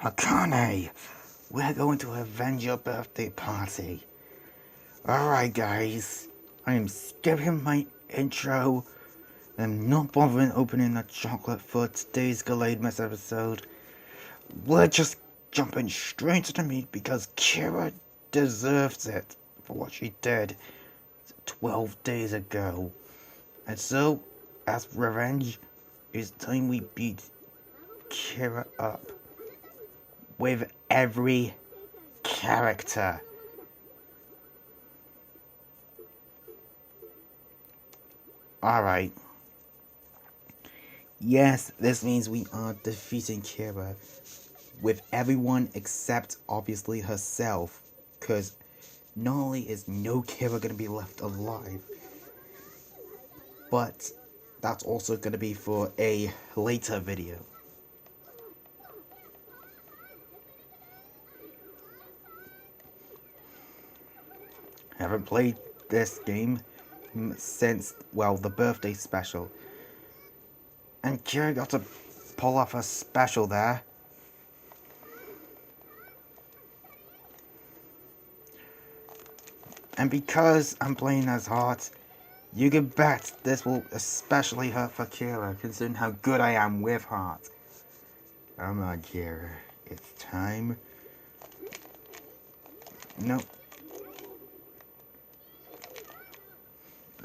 Akane, we're going to avenge your birthday party. Alright guys, I am skipping my intro. I'm not bothering opening the chocolate for today's Gallademas episode. We're just jumping straight to the meat because Kira deserves it for what she did 12 days ago. And so, as revenge, it's time we beat Kira up with every character. Alright. Yes, this means we are defeating Kira with everyone except obviously herself, because not only is no Kira gonna be left alive, but that's also gonna be for a later video. I haven't played this game since, well, the birthday special. And Kira got to pull off a special there. And because I'm playing as Heart, you can bet this will especially hurt for Kira, considering how good I am with Heart. Come on, Kira. It's time. Nope.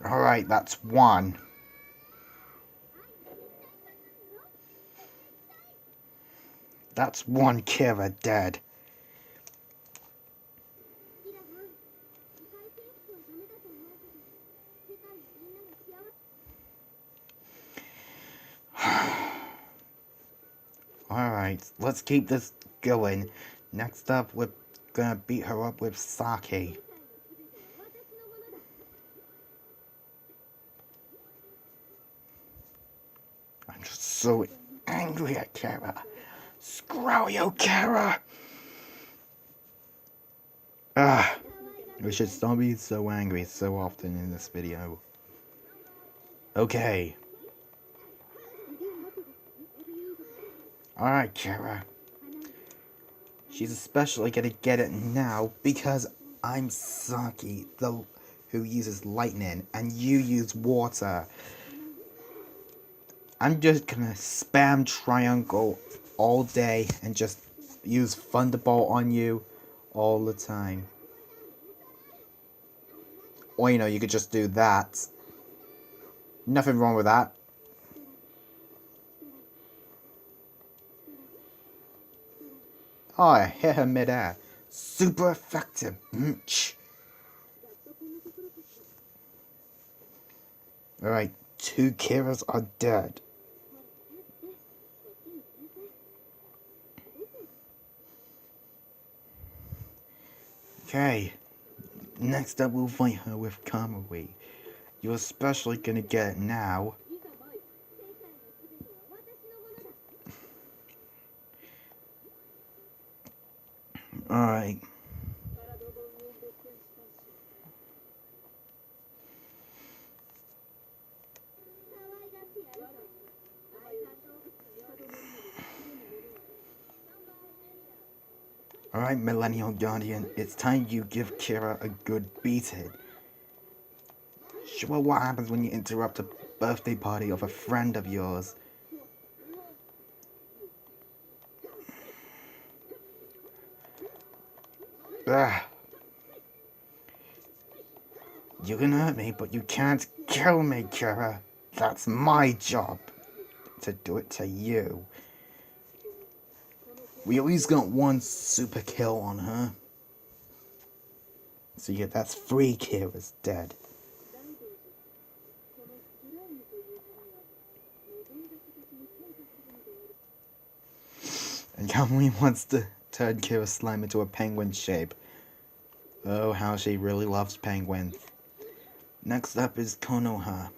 Alright, that's one. That's one Kira dead. Alright, let's keep this going. Next up, we're gonna beat her up with sake. I'm just so angry at Kara. Screw you, Kara! We should stop being so angry so often in this video. Okay. Alright, Kara. She's especially gonna get it now because I'm Saki, who uses lightning, and you use water. I'm just gonna spam triangle all day and just use Thunderbolt on you all the time. Or, you know, you could just do that. Nothing wrong with that. Oh, I hit her mid-air. Super effective. Alright, 2 Kiras are dead. Okay. Next up, we'll fight her with Kamui. You're especially gonna get it now. Alright. Alright, Millennial Guardian, it's time you give Kira a good beating. Show her what happens when you interrupt a birthday party of a friend of yours. Ugh. You can hurt me, but you can't kill me, Kira. That's my job to do it to you. We at least got 1 super kill on her. So yeah, that's 3 Kiras dead. And Kamui wants to turn Kira Slime into a penguin shape. Oh, how she really loves penguins. Next up is Konoha.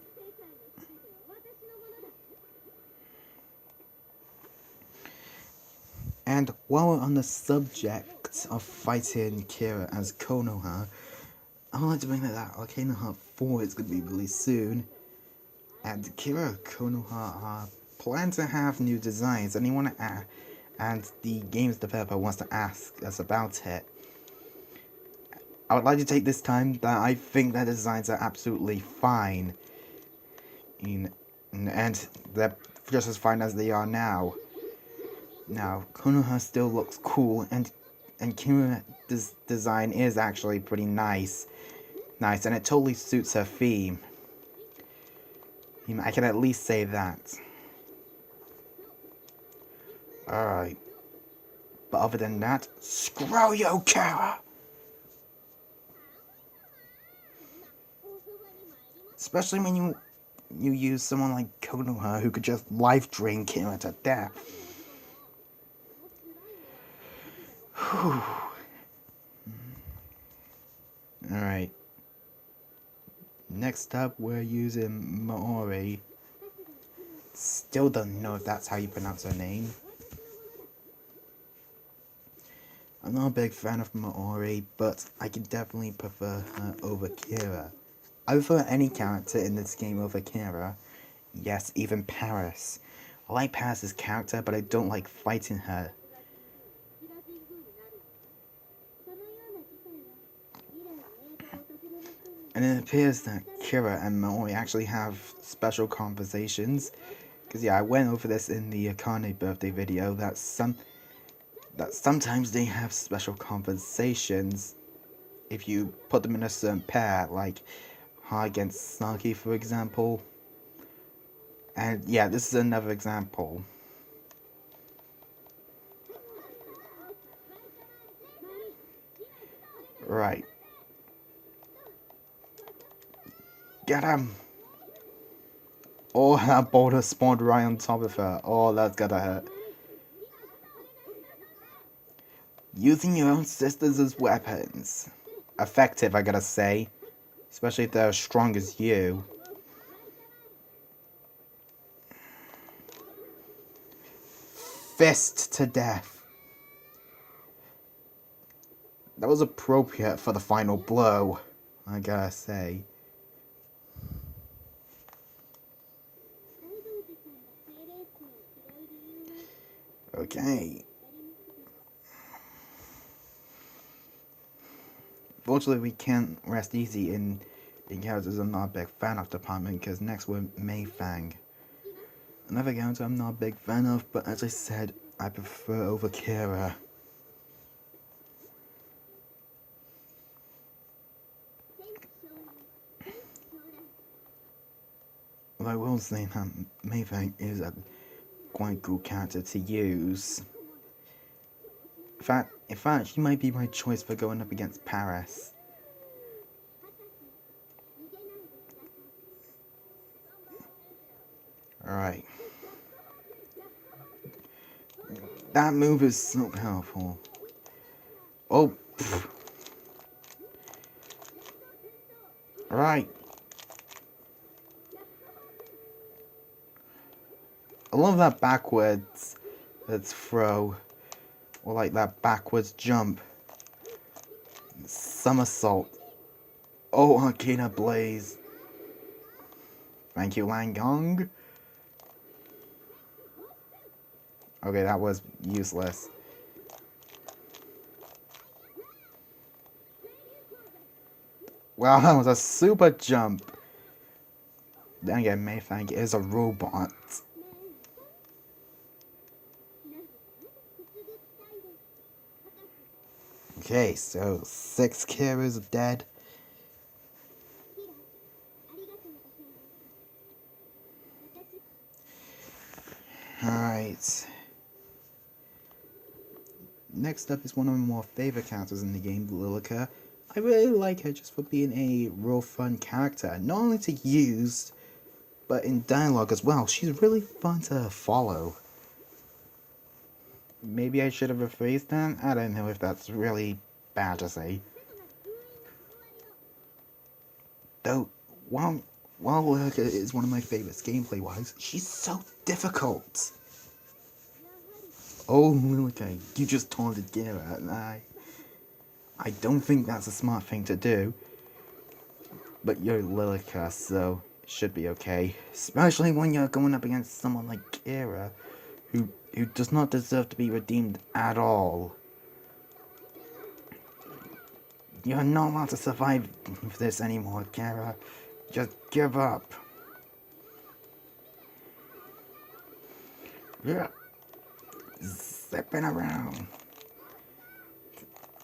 And while we're on the subject of fighting Kira as Konoha, I would like to bring that Arcana Heart 4 is going to be released soon. And Kira Konoha plan to have new designs, and they want to and the game's developer wants to ask us about it. I would like to take this time that I think their designs are absolutely fine. And they're just as fine as they are now. Now, Konoha still looks cool, and Kimura's design is actually pretty nice, and it totally suits her theme. I can at least say that. Alright. But other than that, screw you, Kara! Especially when you use someone like Konoha who could just life drain Kara to death. Whew. Alright. Next up, we're using Maori. Still don't know if that's how you pronounce her name. I'm not a big fan of Maori, but I can definitely prefer her over Kira. I prefer any character in this game over Kira. Yes, even Paris. I like Paris' character, but I don't like fighting her. And it appears that Kira and Maori actually have special conversations. Because yeah, I went over this in the Akane birthday video, that sometimes they have special conversations if you put them in a certain pair, like Ha against Saki, for example. And yeah, this is another example. Right. Get him! Oh, that boulder spawned right on top of her. Oh, that's gotta hurt. Using your own sisters as weapons. Effective, I gotta say. Especially if they're as strong as you. Fist to death. That was appropriate for the final blow, I gotta say. Okay. Fortunately, we can't rest easy in characters I'm not a big fan of department, because next we're Mayfang. Another character I'm not a big fan of, but as I said, I prefer over Kira. Well, I will say that Mayfang is a quite good character to use. In fact, she might be my choice for going up against Paris. Alright. That move is so powerful. Oh, Alright. I love that backwards throw. Or like that backwards jump. Somersault. Oh, Arcana Blaze. Thank you, Langong. Okay, that was useless. Wow, that was a super jump. Then again, Mayfang is a robot. Okay, so 6 Kiras are dead. Alright. Next up is one of my more favorite characters in the game, Lilica. I really like her just for being a real fun character. Not only to use, but in dialogue as well. She's really fun to follow. Maybe I should have rephrased that? I don't know if that's really bad to say. Though, while Lilica is one of my favorites gameplay-wise, she's so difficult. Oh, Lilica, you just taunted Gira, and I don't think that's a smart thing to do. But you're Lilica, so it should be okay. Especially when you're going up against someone like Gira, who who does not deserve to be redeemed at all. You're not allowed to survive with this anymore, Kara. Just give up. Yeah. Zipping around.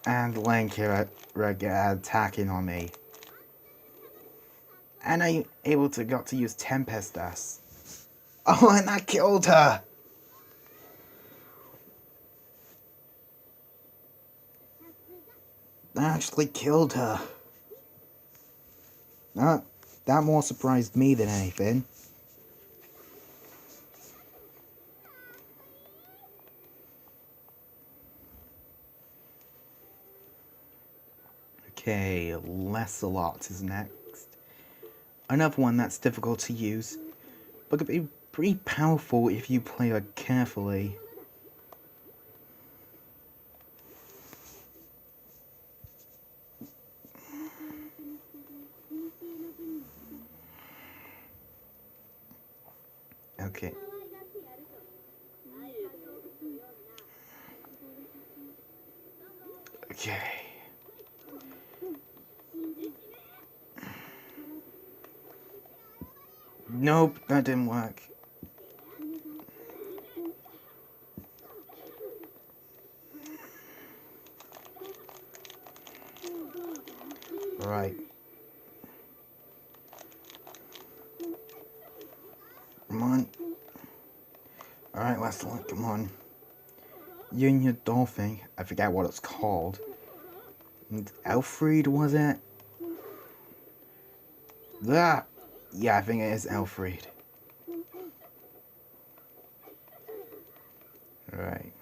And letting Kara get attacking on me. And I'm able to got to use Tempestus. Oh, and that killed her! That actually killed her. That more surprised me than anything. Okay, Lancelot is next. Another one that's difficult to use, but could be pretty powerful if you play her carefully. Okay. Okay. Nope, that didn't work. Right. Come on. Alright, Lancelot, come on. You and your dolphin, I forget what it's called. Alfred, was it? That. Yeah, I think it is Alfred. Right.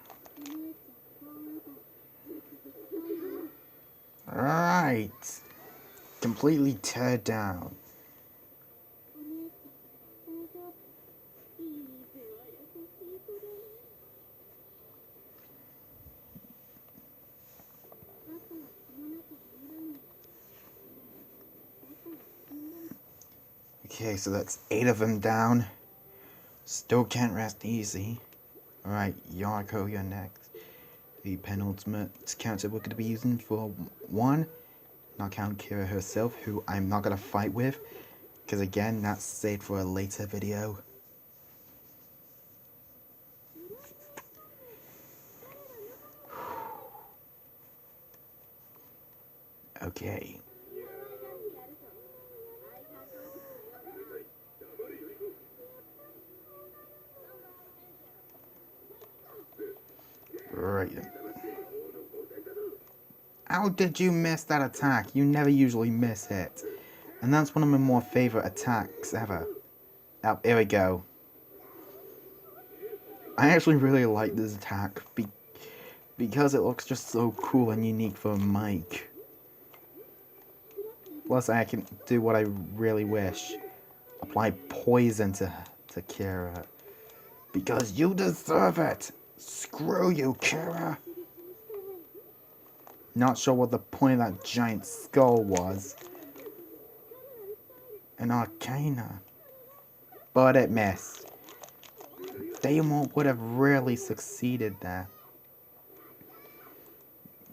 Right. Completely tear down. Okay, so that's 8 of them down. Still can't rest easy. Alright, Yarko, you're next. The penultimate character we're going to be using for 1. Not count Kira herself, who I'm not going to fight with. Because again, that's saved for a later video. Okay. Right. How did you miss that attack? You never usually miss it. And that's one of my more favorite attacks ever. Oh, here we go. I actually really like this attack because it looks just so cool and unique for Mike. Plus I can do what I really wish. Apply poison to Kira. Because you deserve it! Screw you, Kira! Not sure what the point of that giant skull was. An arcana. But it missed. Daemon would have really succeeded there.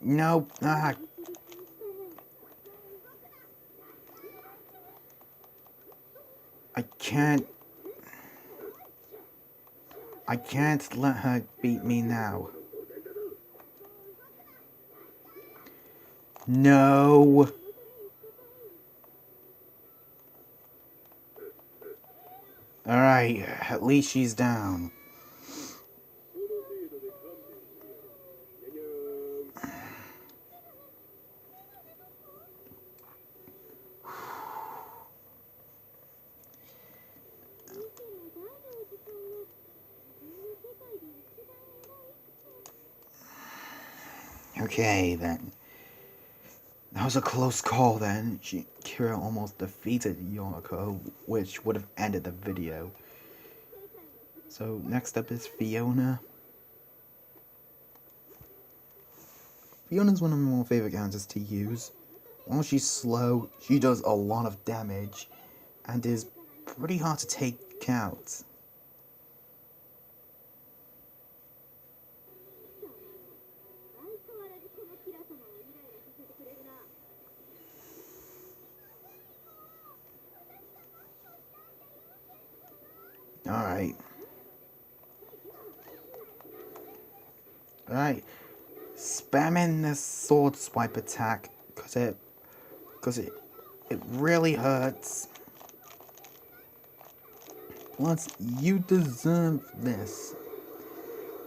Nope. I can't let her beat me now. No. Alright, at least she's down. Okay, then. That was a close call then. Kira almost defeated Yonako, which would have ended the video. So next up is Fiona. Fiona's one of my more favorite characters to use. While she's slow, she does a lot of damage and is pretty hard to take out. Alright. Alright. Spamming this sword swipe attack because it really hurts. Plus, you deserve this.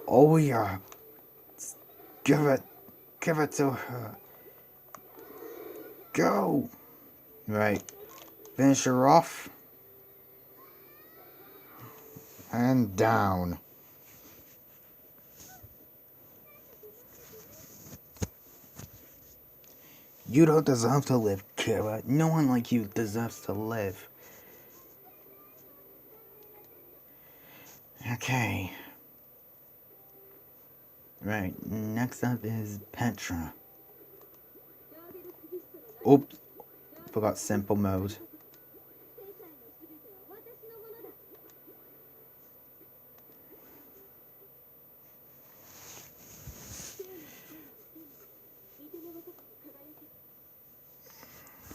Oh yeah. Give it to her. Go. Right. Finish her off. And down. You don't deserve to live, Kira. No one like you deserves to live. Okay. Right, next up is Petra. Oops. Forgot simple mode.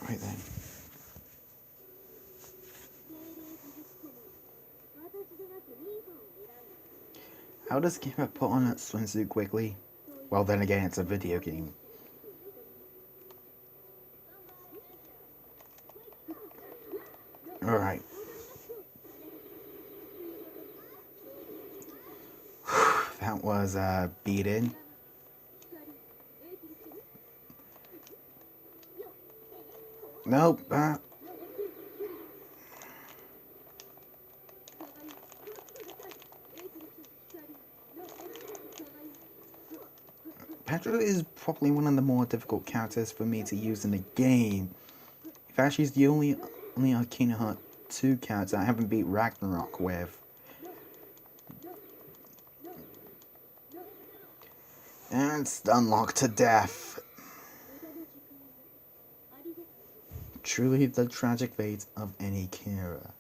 Right then. How does Kira put on that swimsuit quickly? Well, then again, it's a video game. Alright. That was beaten. Nope. Petra is probably one of the more difficult characters for me to use in the game. In fact, she's the only Kingdom Hearts 2 character I haven't beat Ragnarok with. And stun locked to death. Truly the tragic fate of any Kira.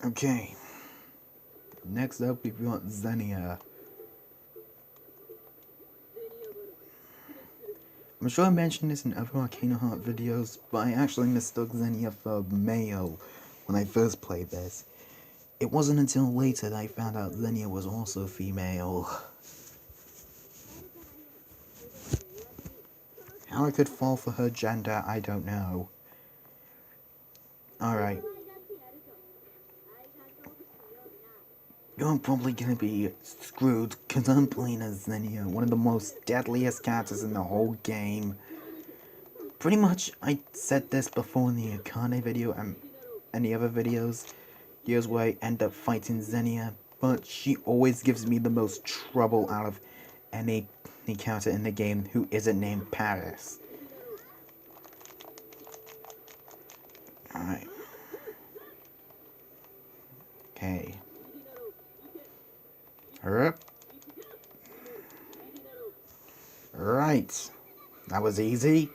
Okay. Next up, we've got Xenia. I'm sure I mentioned this in other Kingdom Hearts videos, but I actually mistook Xenia for male when I first played this. It wasn't until later that I found out Xenia was also female. How I could fall for her gender, I don't know. Alright. You're probably gonna be screwed because I'm playing as Xenia, one of the most deadliest characters in the whole game. Pretty much, I said this before in the Akane video and any other videos. Here's where I end up fighting Xenia, but she always gives me the most trouble out of any character in the game who isn't named Paris. Alright. Okay. Hurry up. Right. That was easy.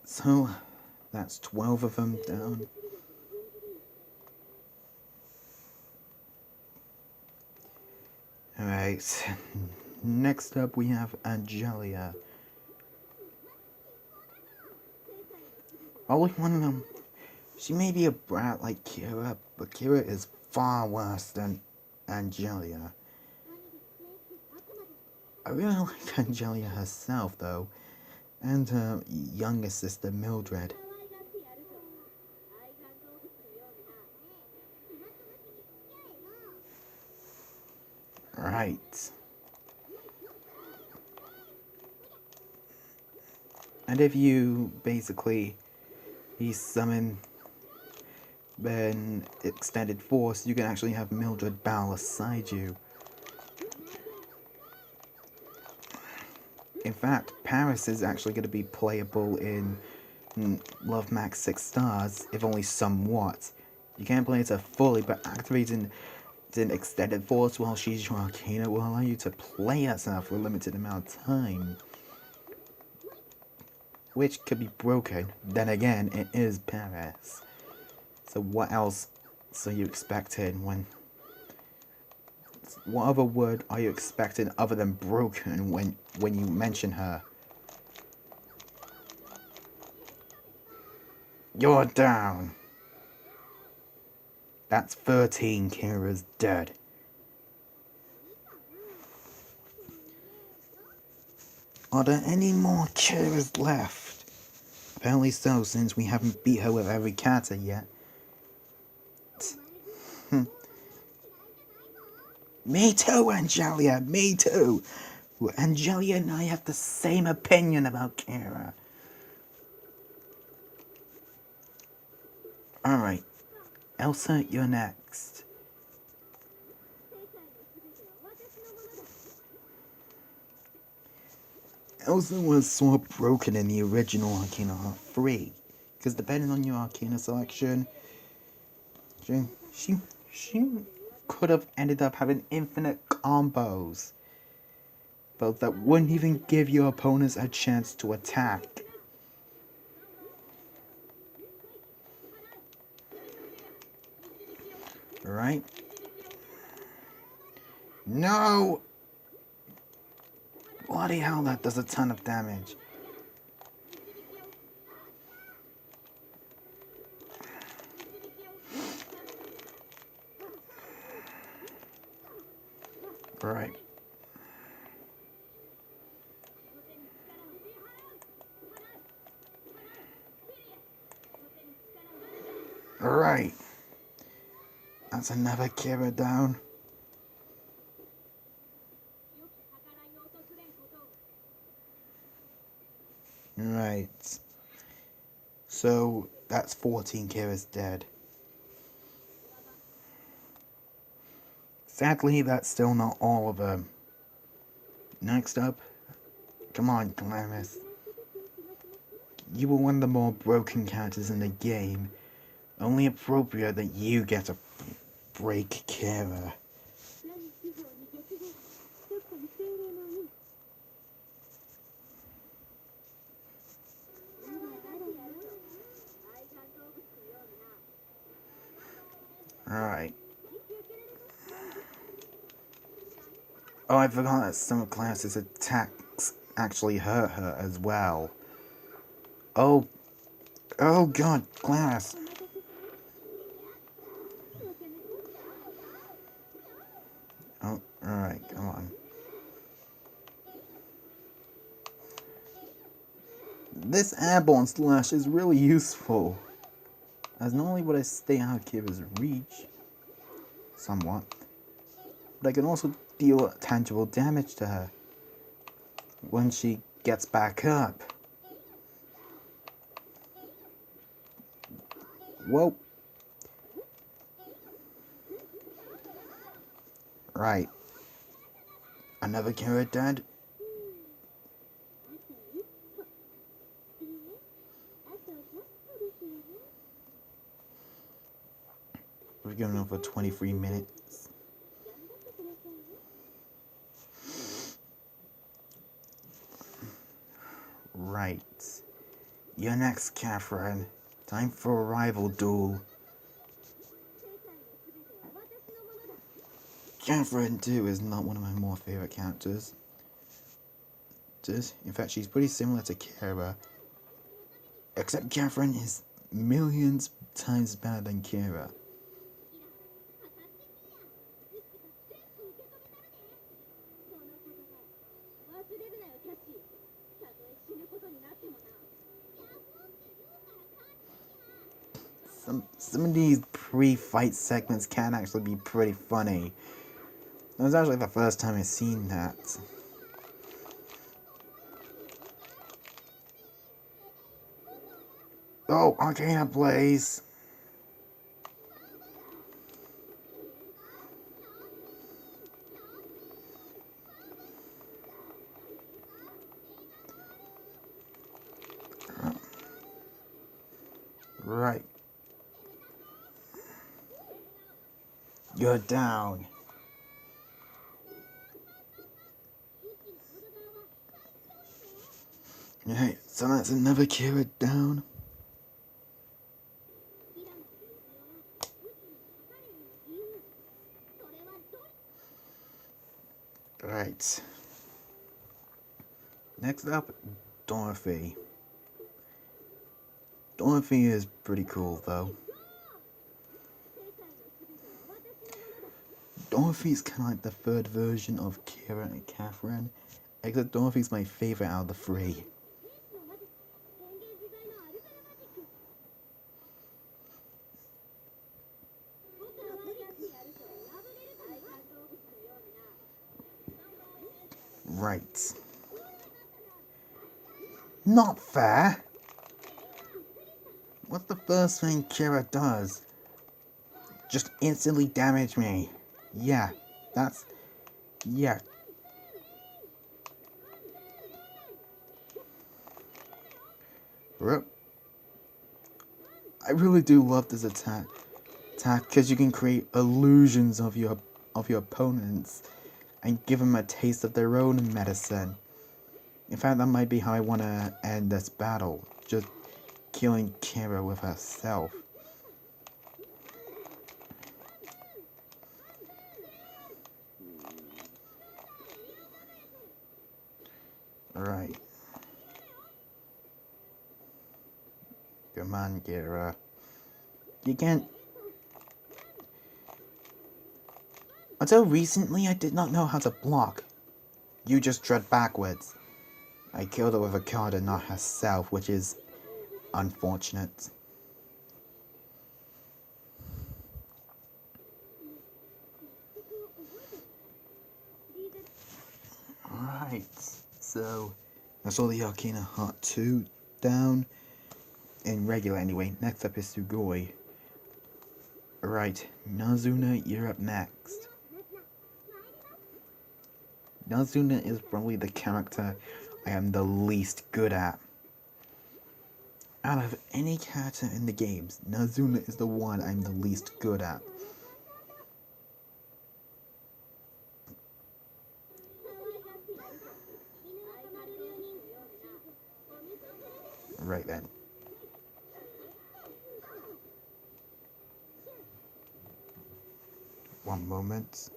So, that's 12 of them down. Alright. Next up we have Angelia. Probably one of them. She may be a brat like Kira, but Kira is far worse than Angelia. I really like Angelia herself though, and her younger sister Mildred. Right. And if you basically summon an extended force, you can actually have Mildred bow aside you. In fact, Paris is actually going to be playable in Love Max 6 Stars, if only somewhat. You can't play it fully, but activating an extended force while she's your Arcana will allow you to play as her for a limited amount of time. Which could be broken. Then again, it is Paris. So what else are you expecting when What other word are you expecting other than broken when you mention her? You're down. That's 13. Kira's dead. Are there any more Kiras left? Apparently so, since we haven't beat her with every kata yet. Me too, Angelia, me too. Angelia and I have the same opinion about Kira. Alright, Elsa, you're next. Elsa was sort of broken in the original Arcana 3. Because depending on your Arcana selection, she could have ended up having infinite combos. But that wouldn't even give your opponents a chance to attack. Right? No! Bloody hell, that does a ton of damage. Right. Alright. That's another Kira down. Right. So, that's 14 Kiras dead. Sadly, that's still not all of them. Next up, come on, Gallademas. You were one of the more broken characters in the game. Only appropriate that you get to break Kira. Alright. Oh, I forgot that some classes' attacks actually hurt her as well. Oh god, Glass. Oh, alright, come on. This airborne slash is really useful, as not only would I stay out of Kira's reach, somewhat, but I can also deal tangible damage to her when she gets back up. Whoa. Right. Another Kira dead? We're going on for 23 minutes. Right. You're next, Catherine. Time for a rival duel. Catherine, too, is not one of my more favorite characters. In fact, she's pretty similar to Kira. Except Catherine is millions times better than Kira. Some of these pre-fight segments can actually be pretty funny. That was actually the first time I've seen that. Oh, Arcana Blaze! Right. You're down. Right, so that's another Kira down. Next up, Dorothy. Dorothy is pretty cool though. Dorothy's kind of like the third version of Kira and Catherine, except Dorothy's my favorite out of the three. Right. Not fair! What's the first thing Kira does? Just instantly damage me. Yeah, that's... yeah. I really do love this attack because you can create illusions of your opponents and give them a taste of their own medicine. In fact, that might be how I want to end this battle, just killing Kira with herself. Alright. Come on, Kira. You can't... Until recently, I did not know how to block. You just tread backwards. I killed her with a card and not herself, which is unfortunate. Alright, so that's all the Arcana Heart 2 down. In regular anyway. Next up is Sugoi. Alright, Nazuna, you're up next. Nazuna is probably the character I am the least good at. Out of any character in the games, Nazuna is the one I'm the least good at. Right then. One moment.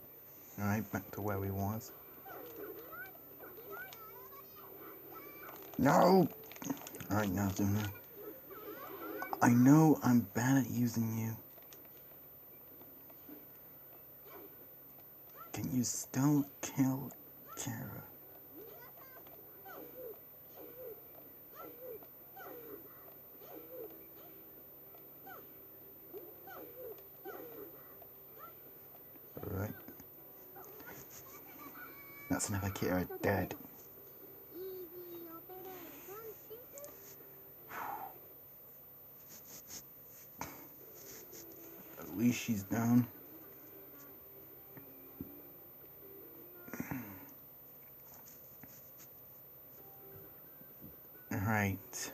Alright, back to where we was. No! Alright, Nazuna. I know I'm bad at using you. Can you still kill Kira? Alright. That's another Kira dead. At least she's down. Alright.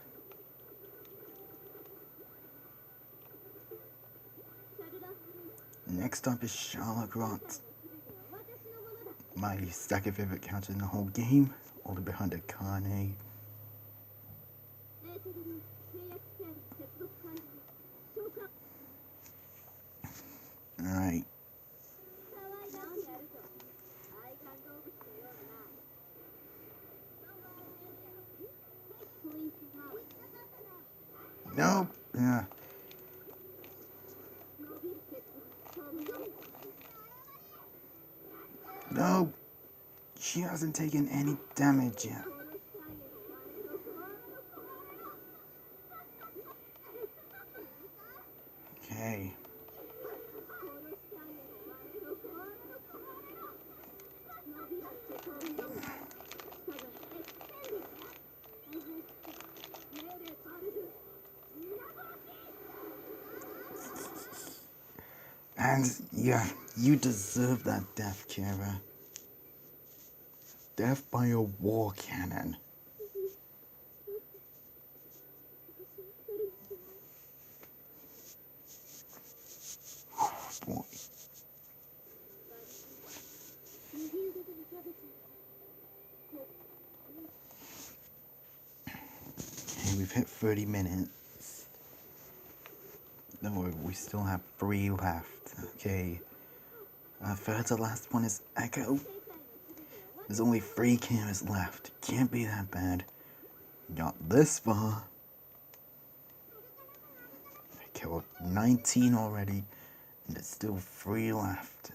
Next up is Charlotte. My second favorite character in the whole game, only behind Akane. Alright. Nope. Yeah. No, she hasn't taken any damage yet. Okay. And yeah, you deserve that death, Kira. Death by a war cannon. Oh boy. Okay, we've hit 30 minutes. No, we still have 3 left. Okay. Third to last one is Echo. There's only 3 cameras left. Can't be that bad. Not this far. I killed 19 already, and there's still 3 left.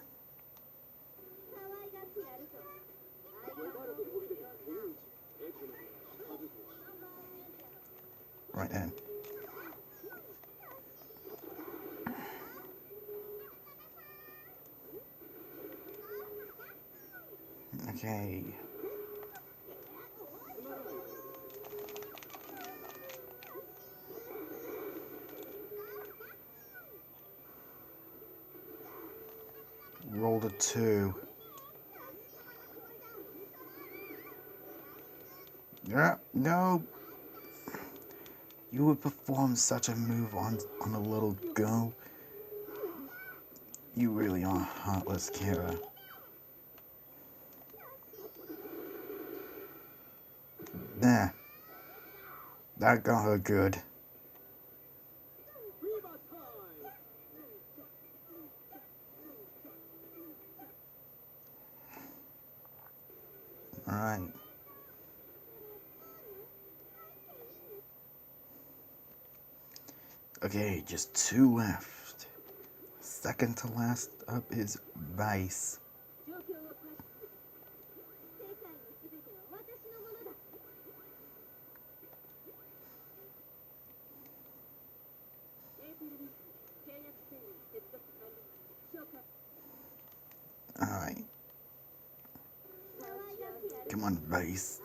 Right then. Okay. Roll the 2. Yeah, no. You would perform such a move on a little girl. You really are heartless, Kara. There. That got her good. Alright. Okay, just 2 left. Second to last up is Vice. Alright. Come on, Vice.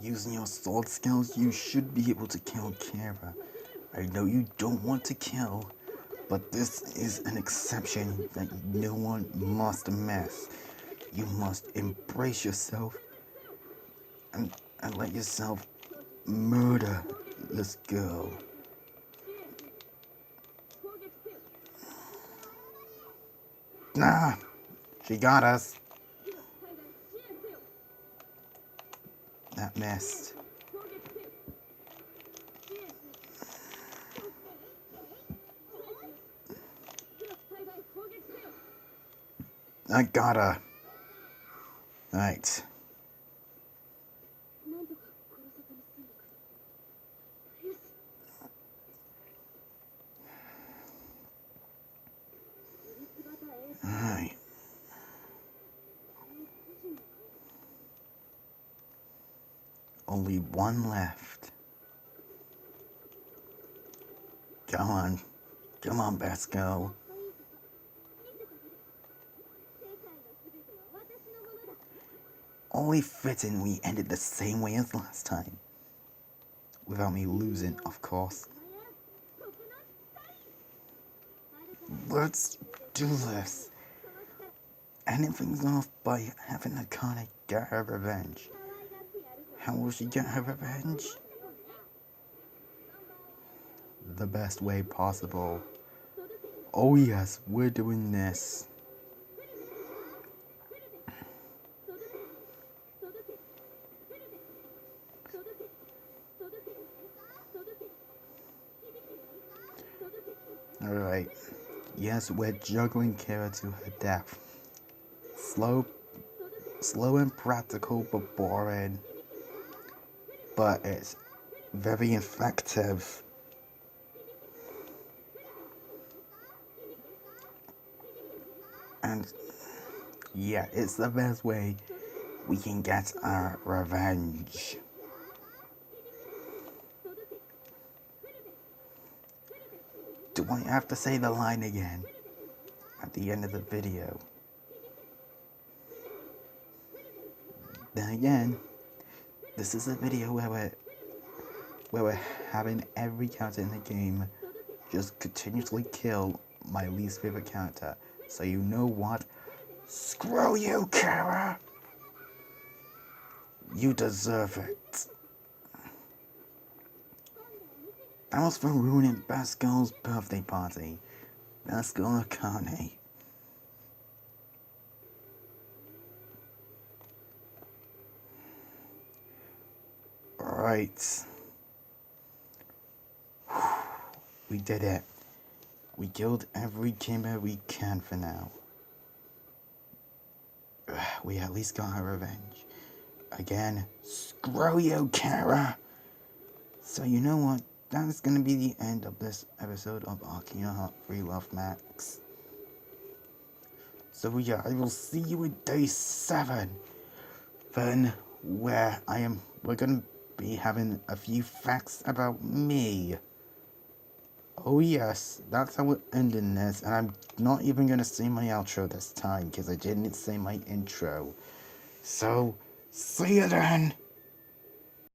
Using your sword skills, you should be able to kill Kara. I know you don't want to kill, but this is an exception that no one must miss. You must embrace yourself and let yourself murder this girl. Nah, she got us. That missed. I got her. Right. Alright. Only 1 left. Come on. Come on, DaSCREW. Only fitting we ended the same way as last time. Without me losing, of course. Let's do this. Anything's off by having Akane get her revenge. How will she get her revenge? The best way possible. Oh yes, we're doing this. Alright. Yes, we're juggling Kara to her death. Slow and practical but boring. But it's very effective. And yeah, it's the best way we can get our revenge. Do I have to say the line again at the end of the video? Then again, this is a video where we're having every character in the game just continuously kill my least favorite character. So you know what? Screw you, Kara! You deserve it. That was for ruining DaSCREW's birthday party. DaSCREW Akane. Alright. We did it. We killed every chamber we can for now. we at least got our revenge. Again, screw you, Kara. So you know what? That is going to be the end of this episode of Arcana Heart 3 Love Max. So yeah, I will see you in day 7. Then we're going to be having a few facts about me. Oh yes, that's how we're ending this, and I'm not even going to say my outro this time, because I didn't say my intro. So, see you then!